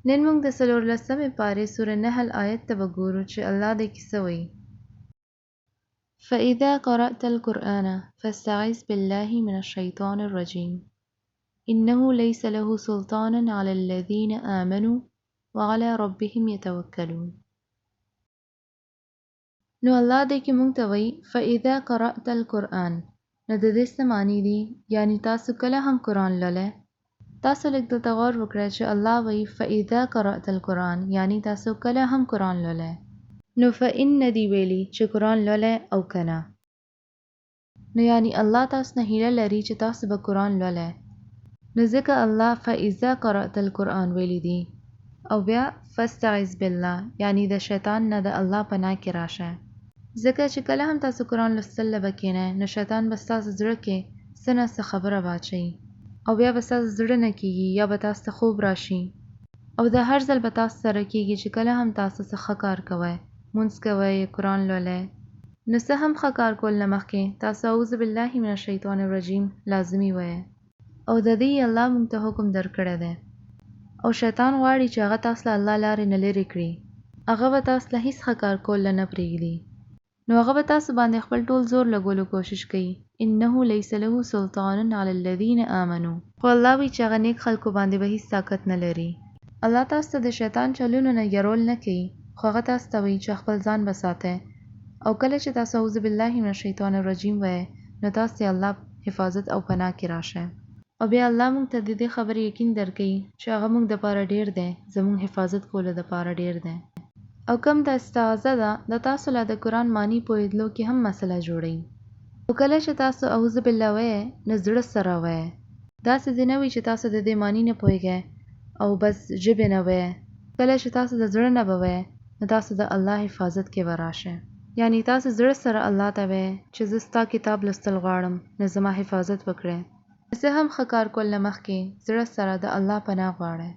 نن موږ د 14مې پارې سورة نحل آیت ته وګورو چې الله دې کې څه وایي. فإذا قرأت القرآن فاستعذ بالله من الشيطان الرجيم إنه ليس له سلطان على الذين آمنوا وعلى ربهم يتوكلون. نو الله دې کې موږ ته وایي فإذا قرأت القرآن، نو د دې څه معنی دي؟ یعنی تاسو کله هم قرآن لولئ. تاسو لږ دلته غور وکړئ چې الله وایي فإذا قرأت القرآن، یعنی تاسو کله هم قرآن لولئ. نو فإن ندی ویلي چې قرآن لولئ او کنه. نو یعنی الله تاسو نه هیله لري چې تاسو به قرآن لولئ. نو ځکه الله فإذا قرأت القرآن ویلي دي. او بیا فاستعذ بالله، یعنی د شیطان نه د الله پناه کې راشه. ځکه چې کله هم تاسو قرآن لوستل به کښېنئ، نو شیطان به ستاسو زړه کې څه نه څه خبره واچوي، او بیا به ستاسو زړه نه کېږي، یا به تاسو ته خوب راشي. او دا هر ځل به تاسو سره کېږي چې کله هم تاسو څه ښه کار کوئ، مونځ کوئ، قرآن لولئ، نو څه هم ښه کار کول نه مخکې تاسو اعوذ بالله من الشیطان الرجیم لازمي وایئ. او د دې الله موږ ته حکم درکړی دی. او شیطان غواړي چې هغه تاسو له الله لارې نه لرې کړي. هغه به تاسو له هیڅ ښه کار کول نه پرېږدي. نو هغه به تاسو باندې خپل ټول زور لګولو کوشش کوي. انه لیس له سلطان علی الذین آمنوا. خو الله وایي چې هغه نیک خلکو باندې به هیڅ طاقت نه لري. الله تاسو ته د شیطان چلونو نه یارول نه کوي، خو هغه تاسو ته وایي چې خپل ځان بساتئ. او کله چې تاسو اعوذ بالله من الشیطان الرجیم وایئ، نو تاسو د الله حفاظت او پناه کې راشئ. او بیا الله موږ ته د دې خبرې یقین درکوي چې هغه موږ دپاره ډېر دی، زموږ حفاظت کولو دپاره ډېر دی. او کوم د استعاذه ده، د تاسو له د قرآن معنی پوهېدلو کې هم مسله جوړوي. او کله چې تاسو اعوذ بالله وایئ، نو زړه سره وایئ. داسې ځای نه وي چې تاسو د دې معنی نه پوهېږئ او بس ژبې نه وایئ. کله چې تاسو د زړه نه به وایئ، نو تاسو د الله حفاظت کې به راشئ. یعنی تاسو زړه سره الله ته وایئ چې زه ستا کتاب لوستل غواړم، نو زما حفاظت وکړئ. څه هم ښه کار کول نه مخکې زړه سره د الله پناه غواړئ.